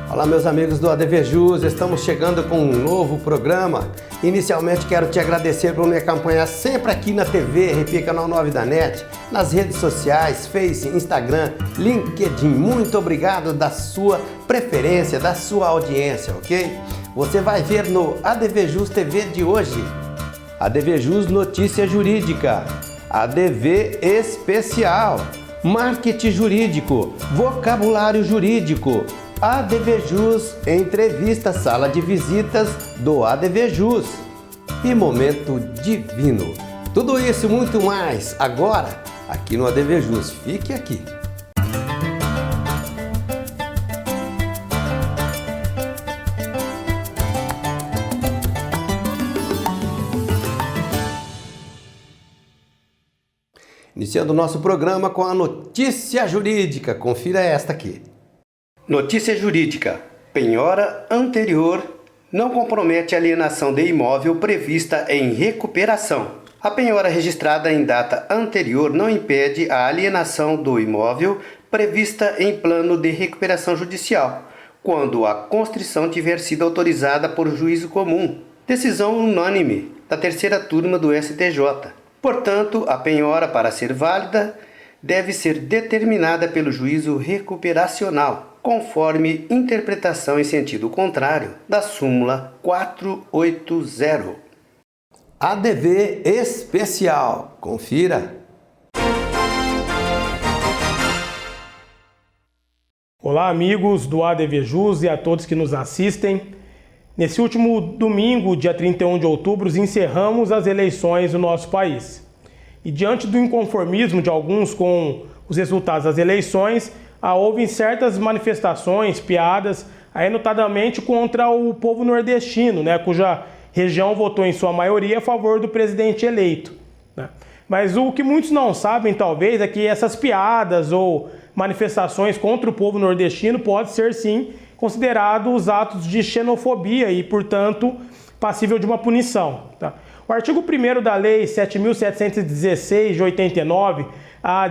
Olá, meus amigos do ADV Jus, estamos chegando com um novo programa. Inicialmente quero te agradecer por me acompanhar sempre aqui na TV, RP Canal 9 da NET, nas redes sociais, Face, Instagram, LinkedIn. Muito obrigado da sua preferência, da sua audiência, ok? Você vai ver no ADV Jus TV de hoje, ADV Jus Notícia Jurídica, ADV Especial, Marketing Jurídico, Vocabulário Jurídico, ADV Jus Entrevista Sala de Visitas do ADV Jus e Momento Divino. Tudo isso e muito mais agora aqui no ADV Jus. Fique aqui. Iniciando o nosso programa com a notícia jurídica. Confira esta aqui. Notícia jurídica. Penhora anterior não compromete a alienação de imóvel prevista em recuperação. A penhora registrada em data anterior não impede a alienação do imóvel prevista em plano de recuperação judicial, quando a constrição tiver sido autorizada por juízo comum. Decisão unânime da terceira turma do STJ. Portanto, a penhora, para ser válida, deve ser determinada pelo juízo recuperacional, conforme interpretação em sentido contrário da súmula 480. ADV Especial. Confira. Olá, amigos do ADV Jus e a todos que nos assistem. Nesse último domingo, dia 31 de outubro, encerramos as eleições no nosso país. E diante do inconformismo de alguns com os resultados das eleições, houve certas manifestações, piadas, notadamente contra o povo nordestino, cuja região votou em sua maioria a favor do presidente eleito. Mas o que muitos não sabem, talvez, é que essas piadas ou manifestações contra o povo nordestino podem ser, sim, considerados atos de xenofobia e, portanto, passível de uma punição. O artigo 1º da Lei 7.716 de 89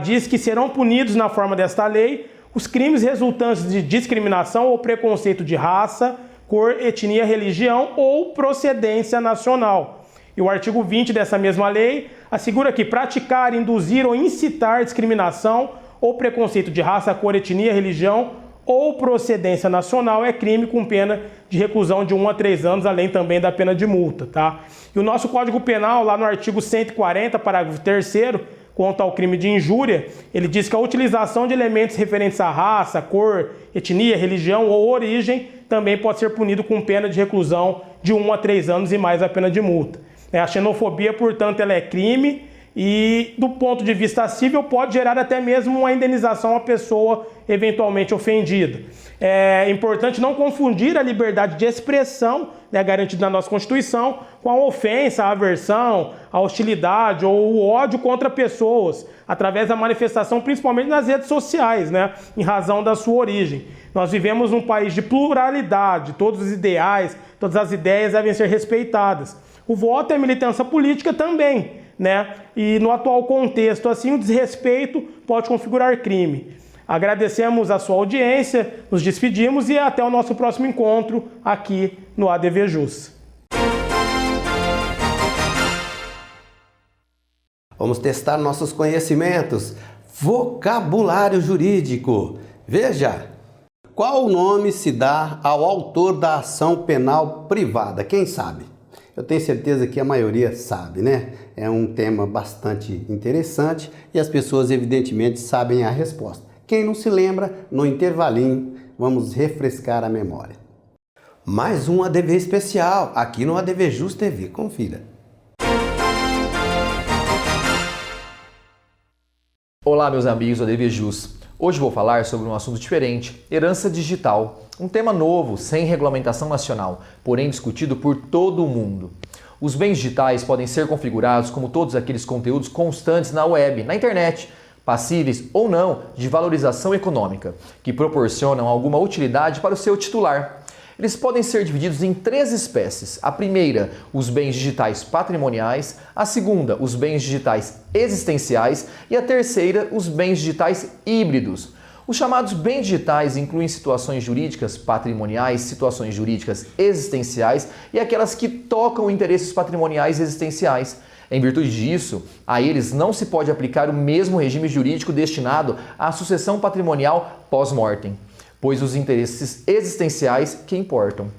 diz que serão punidos, na forma desta lei, os crimes resultantes de discriminação ou preconceito de raça, cor, etnia, religião ou procedência nacional. E o artigo 20 dessa mesma lei assegura que praticar, induzir ou incitar discriminação ou preconceito de raça, cor, etnia, religião ou procedência nacional é crime com pena de reclusão de 1 a 3 anos, além também da pena de multa, E o nosso Código Penal, lá no artigo 140, parágrafo 3º, quanto ao crime de injúria, ele diz que a utilização de elementos referentes à raça, cor, etnia, religião ou origem também pode ser punido com pena de reclusão de 1 a 3 anos e mais a pena de multa. A xenofobia, portanto, ela é crime e, do ponto de vista civil, pode gerar até mesmo uma indenização à pessoa eventualmente ofendida. É importante não confundir a liberdade de expressão, garantida na nossa Constituição, com a ofensa, a aversão, a hostilidade ou o ódio contra pessoas, através da manifestação, principalmente nas redes sociais, em razão da sua origem. Nós vivemos num país de pluralidade, todos os ideais, todas as ideias devem ser respeitadas. O voto é militância política também, E no atual contexto, assim, o desrespeito pode configurar crime. Agradecemos a sua audiência, nos despedimos e até o nosso próximo encontro aqui no ADV Jus. Vamos testar nossos conhecimentos. Vocabulário jurídico. Veja, qual nome se dá ao autor da ação penal privada? Quem sabe? Eu tenho certeza que a maioria sabe, É um tema bastante interessante e as pessoas evidentemente sabem a resposta. Quem não se lembra, no intervalinho, vamos refrescar a memória. Mais um ADV especial aqui no ADV Jus TV. Confira. Olá, meus amigos do ADV Jus. Hoje vou falar sobre um assunto diferente, herança digital. Um tema novo, sem regulamentação nacional, porém discutido por todo o mundo. Os bens digitais podem ser configurados como todos aqueles conteúdos constantes na web, na internet, passíveis ou não de valorização econômica, que proporcionam alguma utilidade para o seu titular. Eles podem ser divididos em 3 espécies. A primeira, os bens digitais patrimoniais, a segunda, os bens digitais existenciais e a terceira, os bens digitais híbridos. Os chamados bens digitais incluem situações jurídicas patrimoniais, situações jurídicas existenciais e aquelas que tocam interesses patrimoniais existenciais. Em virtude disso, a eles não se pode aplicar o mesmo regime jurídico destinado à sucessão patrimonial pós-mortem, pois os interesses existenciais que importam.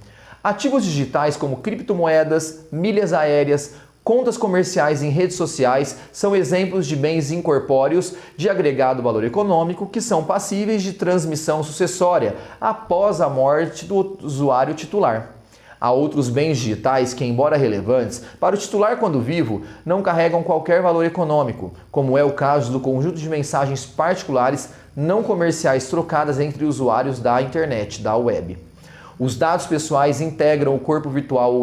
Ativos digitais como criptomoedas, milhas aéreas, contas comerciais em redes sociais são exemplos de bens incorpóreos de agregado valor econômico que são passíveis de transmissão sucessória após a morte do usuário titular. Há outros bens digitais que, embora relevantes, para o titular quando vivo, não carregam qualquer valor econômico, como é o caso do conjunto de mensagens particulares não comerciais trocadas entre usuários da internet, da web. Os dados pessoais integram o corpo virtual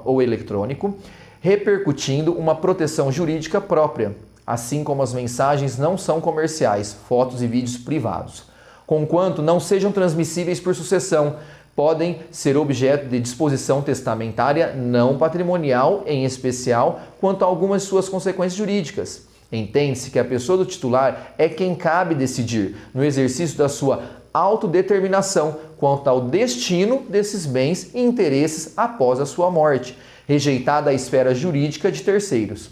ou eletrônico, repercutindo uma proteção jurídica própria, assim como as mensagens não são comerciais, fotos e vídeos privados. Conquanto não sejam transmissíveis por sucessão, podem ser objeto de disposição testamentária não patrimonial, em especial quanto a algumas de suas consequências jurídicas. Entende-se que a pessoa do titular é quem cabe decidir, no exercício da sua autodeterminação, quanto ao destino desses bens e interesses após a sua morte, rejeitada a esfera jurídica de terceiros.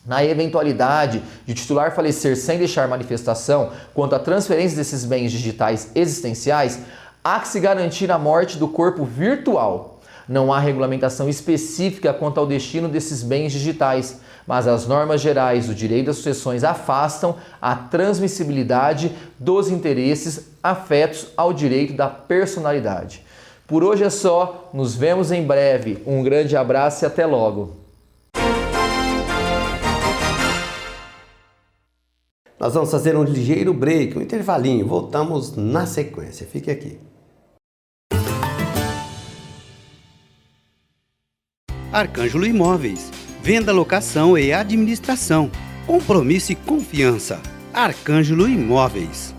Na eventualidade de o titular falecer sem deixar manifestação quanto à transferência desses bens digitais existenciais, há que se garantir a morte do corpo virtual. Não há regulamentação específica quanto ao destino desses bens digitais, mas as normas gerais do direito das sucessões afastam a transmissibilidade dos interesses afetos ao direito da personalidade. Por hoje é só, nos vemos em breve. Um grande abraço e até logo. Nós vamos fazer um ligeiro break, um intervalinho. Voltamos na sequência. Fique aqui. Arcângelo Imóveis. Venda, locação e administração. Compromisso e confiança. Arcângelo Imóveis.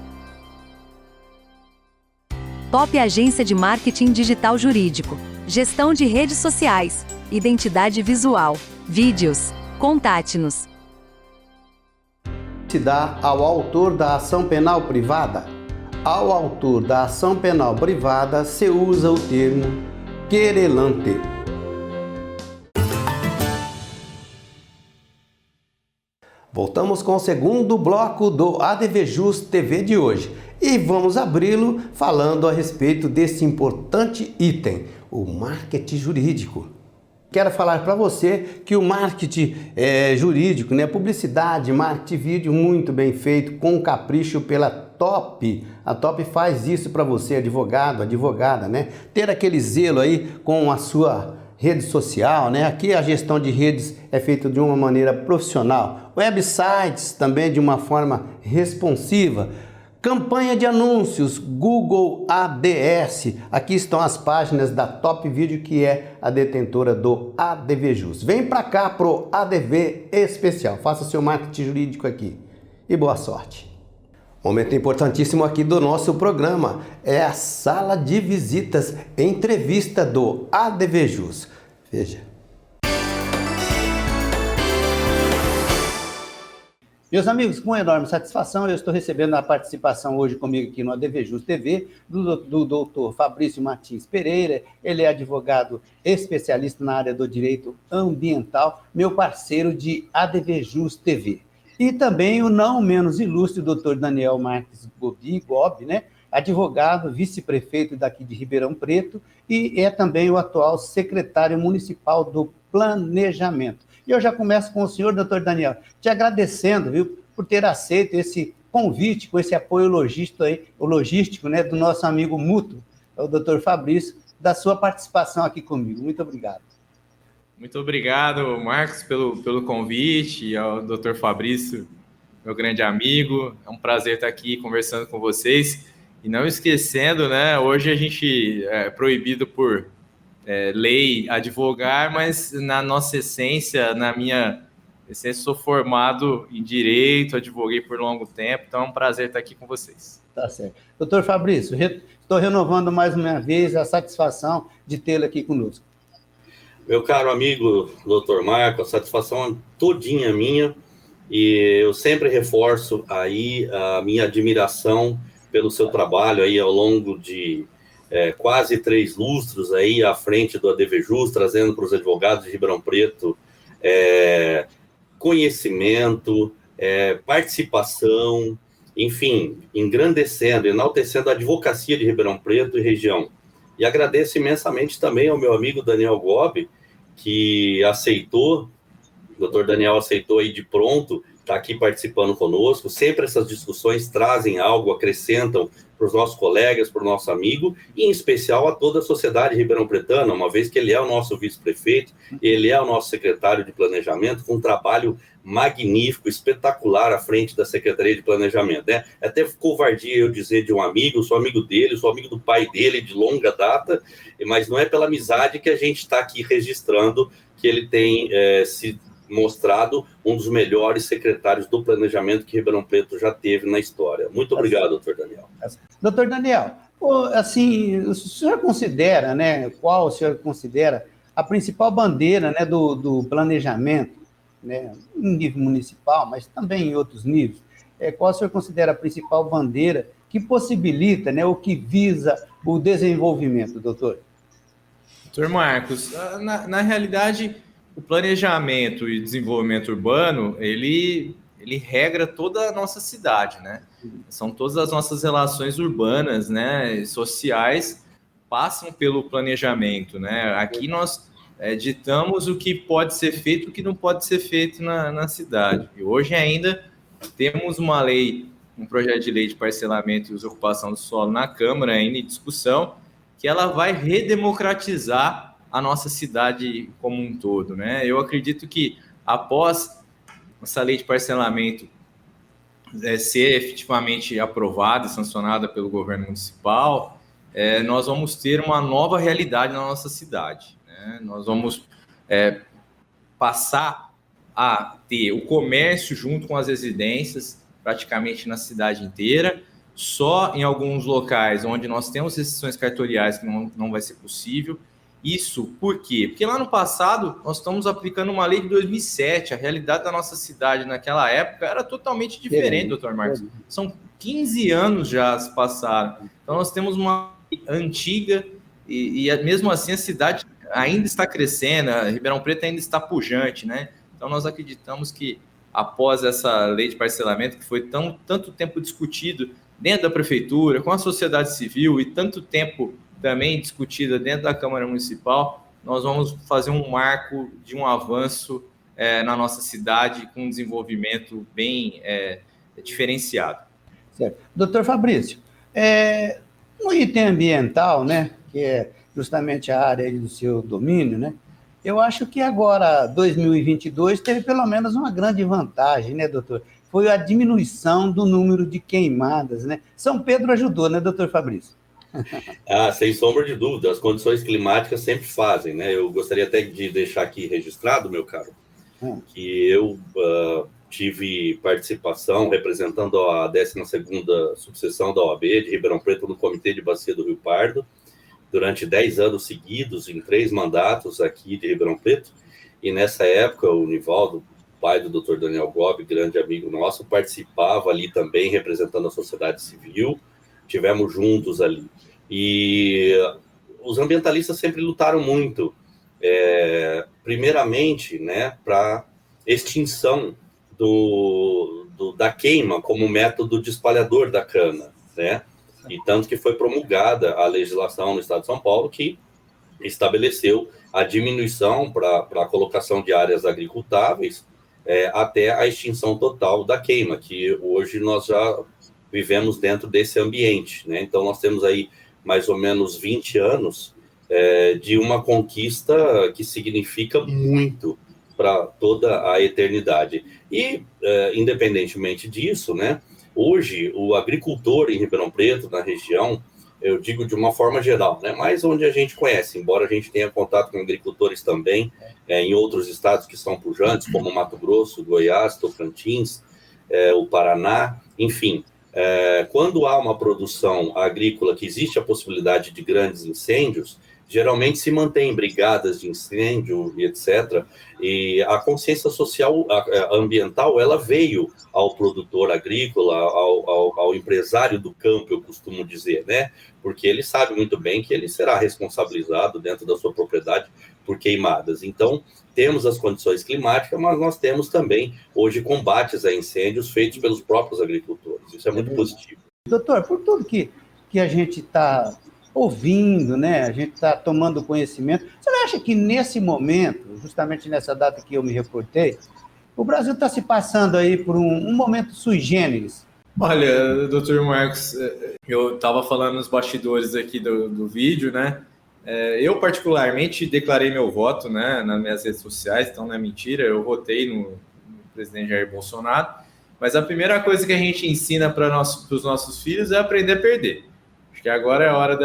Top Agência de Marketing Digital Jurídico. Gestão de redes sociais. Identidade visual. Vídeos. Contate-nos. Se dá ao autor da ação penal privada. Ao autor da ação penal privada se usa o termo querelante. Voltamos com o segundo bloco do ADVJus TV de hoje e vamos abri-lo falando a respeito desse importante item, o marketing jurídico. Quero falar para você que o marketing jurídico, publicidade, marketing vídeo muito bem feito, com capricho pela Top. A Top faz isso para você, advogado, advogada, ter aquele zelo aí com a sua rede social, Aqui a gestão de redes é feita de uma maneira profissional. Websites também de uma forma responsiva. Campanha de anúncios, Google Ads. Aqui estão as páginas da Top Vídeo, que é a detentora do ADVJus. Vem para cá pro ADV Especial. Faça seu marketing jurídico aqui. E boa sorte. Momento importantíssimo aqui do nosso programa é a sala de visitas, entrevista do ADVJus. Veja. Meus amigos, com enorme satisfação, eu estou recebendo a participação hoje comigo aqui no ADVJus TV do doutor Fabrício Martins Pereira. Ele é advogado especialista na área do direito ambiental, meu parceiro de ADVJus TV. E também o não menos ilustre doutor Daniel Marques Gobi, advogado, vice-prefeito daqui de Ribeirão Preto e é também o atual secretário municipal do Planejamento. E eu já começo com o senhor, doutor Daniel, te agradecendo, por ter aceito esse convite, com esse apoio logístico, do nosso amigo mútuo, o doutor Fabrício, da sua participação aqui comigo. Muito obrigado. Muito obrigado, Marcos, pelo convite, e ao doutor Fabrício, meu grande amigo. É um prazer estar aqui conversando com vocês. E não esquecendo, hoje a gente é proibido por lei advogar, mas na nossa essência, na minha essência, sou formado em Direito, advoguei por longo tempo, então é um prazer estar aqui com vocês. Tá certo. Doutor Fabrício, estou renovando mais uma vez a satisfação de tê-lo aqui conosco. Meu caro amigo, doutor Marco, a satisfação é todinha minha, e eu sempre reforço aí a minha admiração pelo seu trabalho aí ao longo de quase 3 lustros aí à frente do ADVJUS, trazendo para os advogados de Ribeirão Preto conhecimento, participação, enfim, engrandecendo, enaltecendo a advocacia de Ribeirão Preto e região. E agradeço imensamente também ao meu amigo Daniel Gobi, que aceitou, o doutor Daniel aceitou aí de pronto, está aqui participando conosco. Sempre essas discussões trazem algo, acrescentam para os nossos colegas, para o nosso amigo, e em especial a toda a sociedade ribeirão-pretana, uma vez que ele é o nosso vice-prefeito, ele é o nosso secretário de planejamento, com um trabalho magnífico, espetacular à frente da Secretaria de Planejamento, né? Até covardia eu dizer de um amigo, sou amigo dele, sou amigo do pai dele de longa data, mas não é pela amizade que a gente está aqui registrando que ele tem se mostrado um dos melhores secretários do planejamento que Ribeirão Preto já teve na história. Muito obrigado, doutor Daniel. Doutor Daniel, assim, o senhor considera, né, qual o senhor considera a principal bandeira, né, do planejamento, né, em nível municipal, mas também em outros níveis? Qual o senhor considera a principal bandeira que possibilita, né, ou que visa o desenvolvimento, doutor? Doutor Marcos, na realidade, o planejamento e desenvolvimento urbano, ele regra toda a nossa cidade, né? São todas as nossas relações urbanas, né, sociais, passam pelo planejamento, né? Aqui nós ditamos o que pode ser feito e o que não pode ser feito na cidade. E hoje ainda temos uma lei, um projeto de lei de parcelamento e usurpação do solo na Câmara ainda em discussão, que ela vai redemocratizar a nossa cidade como um todo, né? Eu acredito que após essa lei de parcelamento ser efetivamente aprovada e sancionada pelo governo municipal, nós vamos ter uma nova realidade na nossa cidade, né? Nós vamos passar a ter o comércio junto com as residências praticamente na cidade inteira. Só em alguns locais onde nós temos restrições cartoriais que não vai ser possível. Isso por quê? Porque lá no passado nós estamos aplicando uma lei de 2007, a realidade da nossa cidade naquela época era totalmente diferente, doutor Marcos. São 15 anos já se passaram. Então nós temos uma lei antiga e mesmo assim a cidade ainda está crescendo, a Ribeirão Preto ainda está pujante, né? Então nós acreditamos que após essa lei de parcelamento, que foi tanto tempo discutido dentro da prefeitura, com a sociedade civil e tanto tempo também discutida dentro da Câmara Municipal, nós vamos fazer um marco de um avanço na nossa cidade com um desenvolvimento bem diferenciado. Certo. Doutor Fabrício, no item ambiental, né, que é justamente a área do seu domínio, né, eu acho que agora, 2022, teve pelo menos uma grande vantagem, né, doutor? Foi a diminuição do número de queimadas, né? São Pedro ajudou, né, doutor Fabrício? Sem sombra de dúvida, as condições climáticas sempre fazem, né? Eu gostaria até de deixar aqui registrado, meu caro, que eu tive participação representando a 12ª subseção da OAB de Ribeirão Preto no Comitê de Bacia do Rio Pardo, durante 10 anos seguidos, em 3 mandatos aqui de Ribeirão Preto, e nessa época o Nivaldo, pai do Dr. Daniel Gobi, grande amigo nosso, participava ali também, representando a sociedade civil, tivemos juntos ali. E os ambientalistas sempre lutaram muito, primeiramente, né, para extinção da queima como método de espalhador da cana, né? E tanto que foi promulgada a legislação no Estado de São Paulo que estabeleceu a diminuição para a colocação de áreas agricultáveis até a extinção total da queima, que hoje nós já vivemos dentro desse ambiente, né? Então nós temos aí mais ou menos 20 anos de uma conquista que significa muito para toda a eternidade. E, independentemente disso, né, hoje o agricultor em Ribeirão Preto, na região, eu digo de uma forma geral, né, mas onde a gente conhece, embora a gente tenha contato com agricultores também, em outros estados que são pujantes, como Mato Grosso, Goiás, Tocantins, o Paraná, enfim, quando há uma produção agrícola que existe a possibilidade de grandes incêndios, geralmente se mantém brigadas de incêndio e etc. E a consciência social, ambiental, ela veio ao produtor agrícola, ao empresário do campo, eu costumo dizer, né? Porque ele sabe muito bem que ele será responsabilizado dentro da sua propriedade por queimadas. Então, temos as condições climáticas, mas nós temos também, hoje, combates a incêndios feitos pelos próprios agricultores. Isso é muito positivo. Doutor, por tudo que a gente está ouvindo, né? A gente está tomando conhecimento. Você não acha que nesse momento, justamente nessa data que eu me reportei, o Brasil está se passando aí por um momento sui generis? Olha, doutor Marcos, eu estava falando nos bastidores aqui do vídeo, né? Eu, particularmente, declarei meu voto, né, nas minhas redes sociais, então não é mentira, eu votei no presidente Jair Bolsonaro, mas a primeira coisa que a gente ensina para os nossos filhos é aprender a perder. Acho que agora é a hora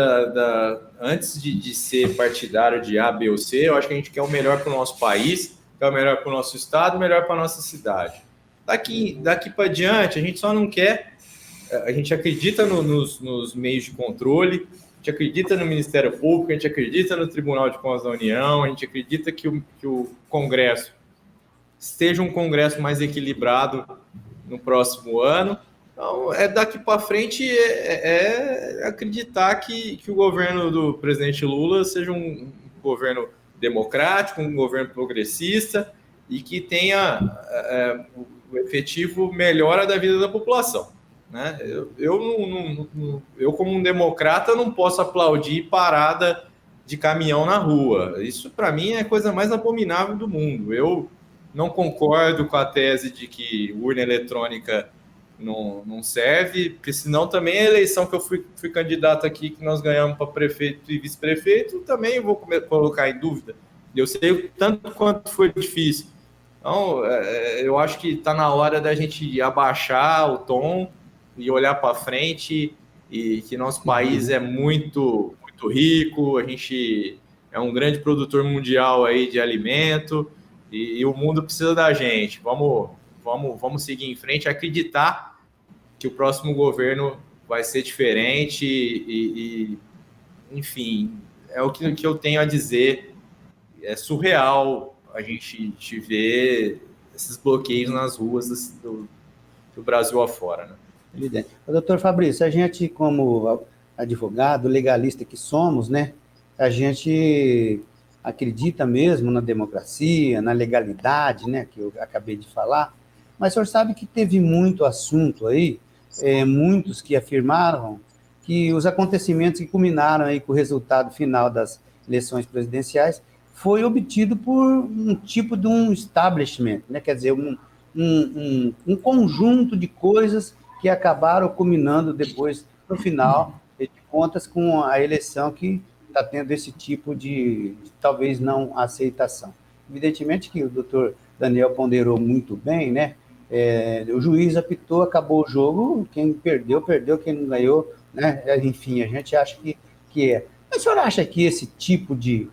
antes de ser partidário de A, B ou C, eu acho que a gente quer o melhor para o nosso país, quer o melhor para o nosso estado, o melhor para a nossa cidade. Daqui para diante, a gente só não quer, a gente acredita nos meios de controle, a gente acredita no Ministério Público, a gente acredita no Tribunal de Contas da União, a gente acredita que o Congresso esteja um Congresso mais equilibrado no próximo ano. Então, daqui para frente acreditar que o governo do presidente Lula seja um governo democrático, um governo progressista e que tenha o efetivo melhora da vida da população, né? Eu, como um democrata, não posso aplaudir parada de caminhão na rua. Isso, para mim, é a coisa mais abominável do mundo. Eu não concordo com a tese de que urna eletrônica não serve, porque senão também a eleição que eu fui candidato aqui, que nós ganhamos para prefeito e vice-prefeito, também eu vou colocar em dúvida. Eu sei o tanto quanto foi difícil. Então, eu acho que está na hora da gente abaixar o tom e olhar para frente, e que nosso país é muito, muito rico, a gente é um grande produtor mundial aí de alimento, e o mundo precisa da gente. Vamos seguir em frente, acreditar que o próximo governo vai ser diferente e enfim, é o que eu tenho a dizer. É surreal a gente ver esses bloqueios nas ruas do Brasil afora, né? Evidente. Doutor Fabrício, a gente, como advogado, legalista que somos, né, a gente acredita mesmo na democracia, na legalidade, né, que eu acabei de falar, mas o senhor sabe que teve muito assunto aí, muitos que afirmaram que os acontecimentos que culminaram aí com o resultado final das eleições presidenciais foi obtido por um tipo de um establishment, né, quer dizer, um conjunto de coisas que acabaram culminando depois, no final de contas, com a eleição que está tendo esse tipo de talvez não aceitação. Evidentemente que o doutor Daniel ponderou muito bem, né? O juiz apitou, acabou o jogo, quem perdeu, quem não ganhou, né? Enfim, a gente acha que é. Mas o senhor acha que esse tipo de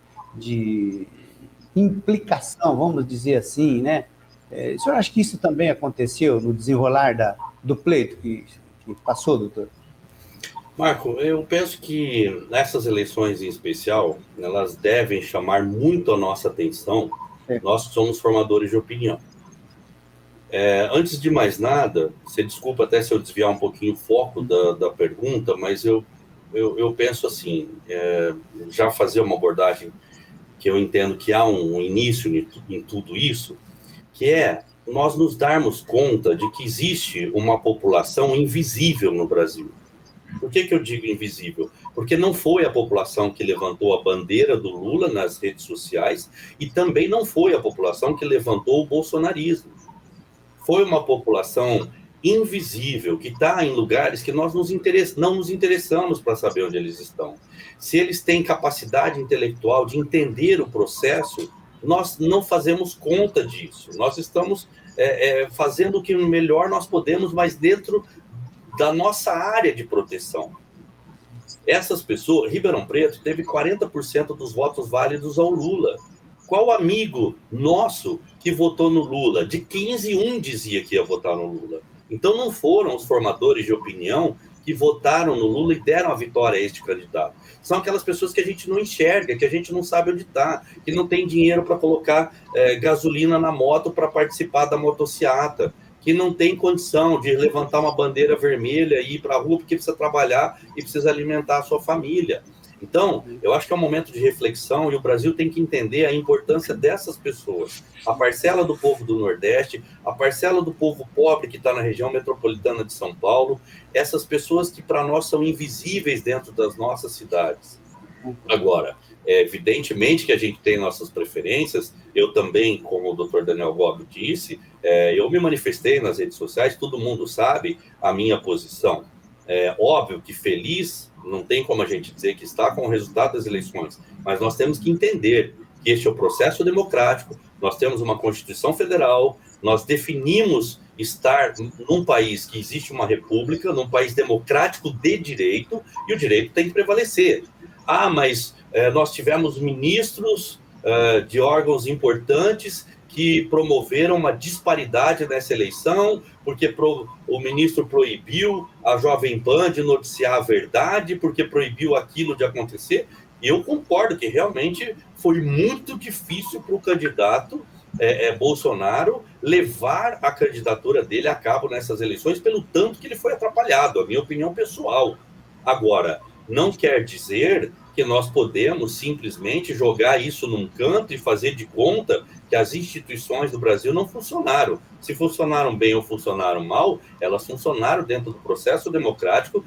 implicação, vamos dizer assim, né? O senhor acha que isso também aconteceu no desenrolar do pleito que passou, doutor? Marco, eu penso que nessas eleições em especial, elas devem chamar muito a nossa atenção, nós que somos formadores de opinião. Antes de mais nada, você desculpa até se eu desviar um pouquinho o foco da pergunta, mas eu penso assim, já fazer uma abordagem que eu entendo que há um início em tudo isso, que é nós nos darmos conta de que existe uma população invisível no Brasil. Por que eu digo invisível? Porque não foi a população que levantou a bandeira do Lula nas redes sociais e também não foi a população que levantou o bolsonarismo. Foi uma população invisível que está em lugares que nós não nos interessamos para saber onde eles estão. Se eles têm capacidade intelectual de entender o processo, nós não fazemos conta disso. Nós estamos fazendo o que melhor nós podemos, mas dentro da nossa área de proteção. Essas pessoas, Ribeirão Preto teve 40% dos votos válidos ao Lula. Qual amigo nosso que votou no Lula? De 15, um dizia que ia votar no Lula. Então não foram os formadores de opinião que votaram no Lula e deram a vitória a este candidato. São aquelas pessoas que a gente não enxerga, que a gente não sabe onde está, que não tem dinheiro para colocar gasolina na moto para participar da motociata, que não tem condição de levantar uma bandeira vermelha e ir para a rua porque precisa trabalhar e precisa alimentar a sua família. Então, eu acho que é um momento de reflexão e o Brasil tem que entender a importância dessas pessoas. A parcela do povo do Nordeste, a parcela do povo pobre que está na região metropolitana de São Paulo, essas pessoas que para nós são invisíveis dentro das nossas cidades. Agora, evidentemente que a gente tem nossas preferências, eu também, como o Dr. Daniel Gobi disse, eu me manifestei nas redes sociais, todo mundo sabe a minha posição. É óbvio que feliz, não tem como a gente dizer que está com o resultado das eleições, mas nós temos que entender que este é o processo democrático, nós temos uma Constituição Federal, nós definimos estar num país que existe uma república, num país democrático de direito, e o direito tem que prevalecer. Mas nós tivemos ministros de órgãos importantes que promoveram uma disparidade nessa eleição, porque o ministro proibiu a Jovem Pan de noticiar a verdade, porque proibiu aquilo de acontecer. E eu concordo que realmente foi muito difícil para o candidato Bolsonaro levar a candidatura dele a cabo nessas eleições, pelo tanto que ele foi atrapalhado, a minha opinião pessoal. Agora, não quer dizer que nós podemos simplesmente jogar isso num canto e fazer de conta que as instituições do Brasil não funcionaram. Se funcionaram bem ou funcionaram mal, elas funcionaram dentro do processo democrático,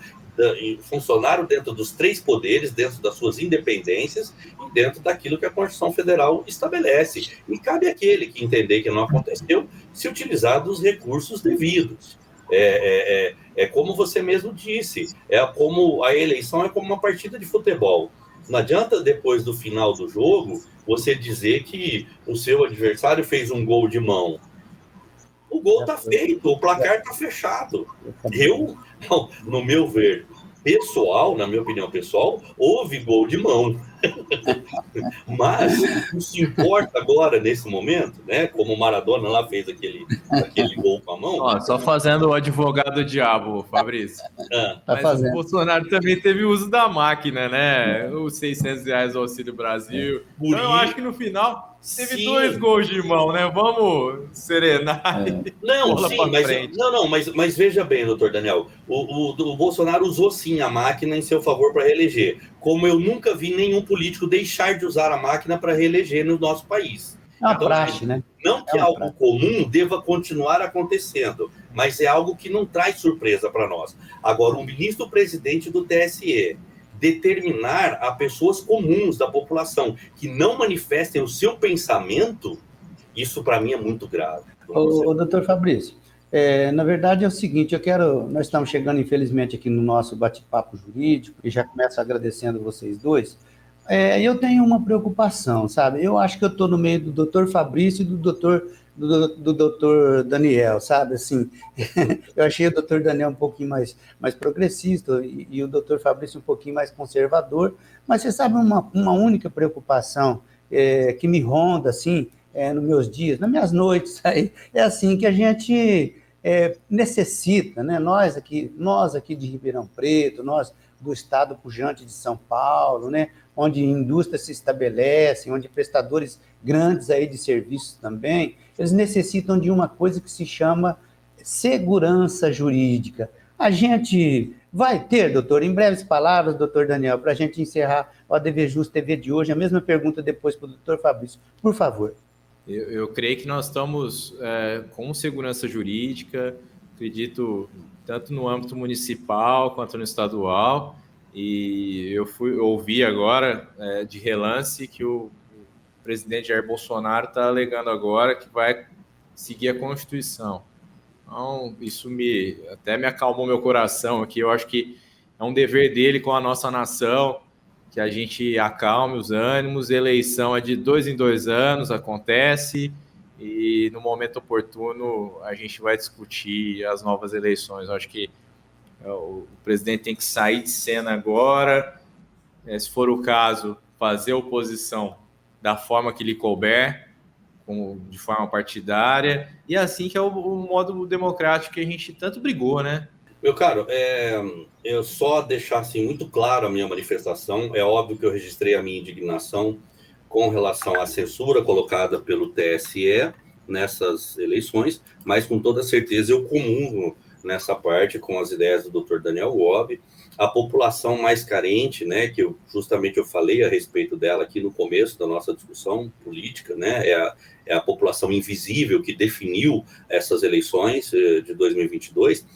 funcionaram dentro dos três poderes, dentro das suas independências e dentro daquilo que a Constituição Federal estabelece. E cabe àquele que entender que não aconteceu se utilizar dos recursos devidos. É como você mesmo disse, como a eleição é como uma partida de futebol. Não adianta, depois do final do jogo, você dizer que o seu adversário fez um gol de mão. O gol está feito, o placar está fechado. No meu ver pessoal, na minha opinião pessoal, houve gol de mão. Mas isso importa agora, nesse momento, né? Como o Maradona lá fez aquele gol com a mão. Só fazendo o advogado diabo, Fabrício. Mas o Bolsonaro também teve o uso da máquina, né? Os R$600 do Auxílio Brasil. Então, eu acho que no final teve 2 gols de mão, né? Vamos serenar. Mas veja bem, doutor Daniel, o Bolsonaro usou sim a máquina em seu favor para reeleger, como eu nunca vi nenhum político deixar de usar a máquina para reeleger no nosso país. É uma praxe, né? Não que algo comum deva continuar acontecendo, mas é algo que não traz surpresa para nós. Agora, o ministro-presidente do TSE determinar a pessoas comuns da população que não manifestem o seu pensamento, isso para mim é muito grave. O doutor Fabrício, na verdade é o seguinte, nós estamos chegando infelizmente aqui no nosso bate-papo jurídico, e já começo agradecendo vocês dois. Eu tenho uma preocupação, sabe? Eu acho que eu estou no meio do doutor Fabrício e do doutor Daniel, sabe? Assim, eu achei o doutor Daniel um pouquinho mais progressista e o doutor Fabrício um pouquinho mais conservador, mas você sabe uma única preocupação que me ronda, assim, nos meus dias, nas minhas noites, aí, é assim, que a gente necessita, né? Nós aqui de Ribeirão Preto, nós do estado pujante de São Paulo, né? Onde indústrias se estabelecem, onde prestadores grandes aí de serviços também, eles necessitam de uma coisa que se chama segurança jurídica. A gente vai ter, doutor, em breves palavras, doutor Daniel, para a gente encerrar o ADV Justo TV de hoje, a mesma pergunta depois para o doutor Fabrício, por favor. Eu creio que nós estamos com segurança jurídica, acredito, tanto no âmbito municipal quanto no estadual, e eu ouvi agora de relance que o presidente Jair Bolsonaro está alegando agora que vai seguir a Constituição. Então, isso até me acalmou meu coração aqui. Eu acho que é um dever dele com a nossa nação, que a gente acalme os ânimos. Eleição é de 2 em 2 anos, acontece, e no momento oportuno a gente vai discutir as novas eleições. Eu acho que o presidente tem que sair de cena agora, se for o caso, fazer oposição da forma que lhe couber, de forma partidária, e assim que é o modo democrático que a gente tanto brigou, né? Meu caro, eu só deixar assim, muito claro a minha manifestação. É óbvio que eu registrei a minha indignação com relação à censura colocada pelo TSE nessas eleições, mas com toda certeza eu comungo nessa parte com as ideias do Dr. Daniel Gobi. A população mais carente, né, que justamente eu falei a respeito dela aqui no começo da nossa discussão política, né, é a população invisível que definiu essas eleições de 2022.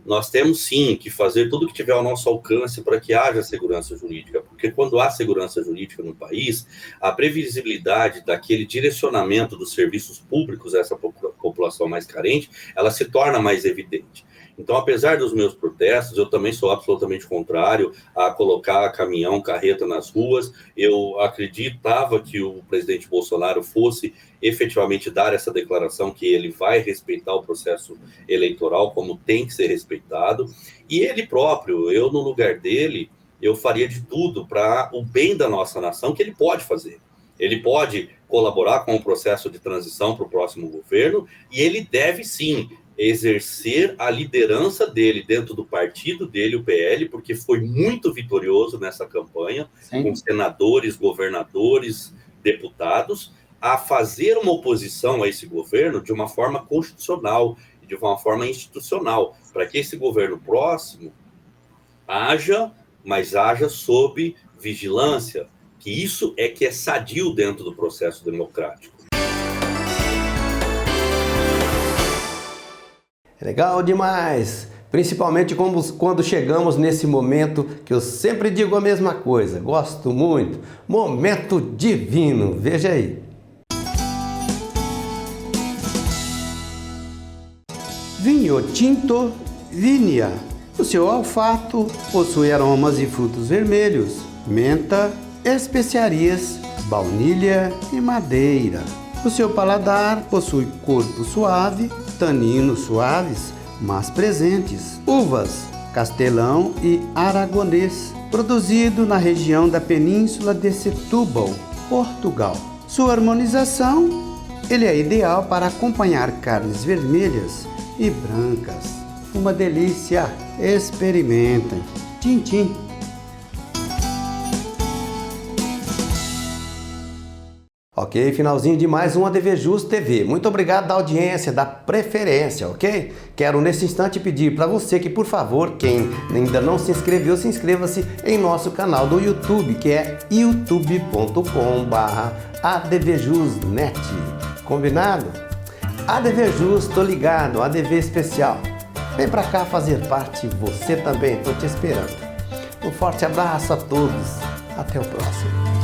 Nós temos sim que fazer tudo o que tiver ao nosso alcance para que haja segurança jurídica, porque quando há segurança jurídica no país, a previsibilidade daquele direcionamento dos serviços públicos a essa população mais carente, ela se torna mais evidente. Então, apesar dos meus protestos, eu também sou absolutamente contrário a colocar caminhão, carreta nas ruas. Eu acreditava que o presidente Bolsonaro fosse efetivamente dar essa declaração que ele vai respeitar o processo eleitoral como tem que ser respeitado. E ele próprio, eu no lugar dele, eu faria de tudo para o bem da nossa nação, que ele pode fazer. Ele pode colaborar com o processo de transição para o próximo governo e ele deve sim exercer a liderança dele dentro do partido dele, o PL, porque foi muito vitorioso nessa campanha, sim, com senadores, governadores, deputados, a fazer uma oposição a esse governo de uma forma constitucional, de uma forma institucional, para que esse governo próximo haja, mas haja sob vigilância, que isso é que é sadio dentro do processo democrático. Legal demais, principalmente quando chegamos nesse momento que eu sempre digo a mesma coisa, gosto muito, momento divino, veja aí. Vinho tinto Vinia. O seu olfato possui aromas e frutos vermelhos, menta, especiarias, baunilha e madeira. O seu paladar possui corpo suave, taninos suaves, mas presentes, uvas, castelão e aragonês, produzido na região da Península de Setúbal, Portugal. Sua harmonização, ele é ideal para acompanhar carnes vermelhas e brancas. Uma delícia, experimentem. Tchim, tchim. Ok, finalzinho de mais um ADVJus TV. Muito obrigado da audiência, da preferência, ok? Quero nesse instante pedir para você que, por favor, quem ainda não se inscreveu, se inscreva-se em nosso canal do YouTube, que é youtube.com/advjusnet. Combinado? ADVJus, tô ligado, ADV especial. Vem pra cá fazer parte, você também, tô te esperando. Um forte abraço a todos, até o próximo.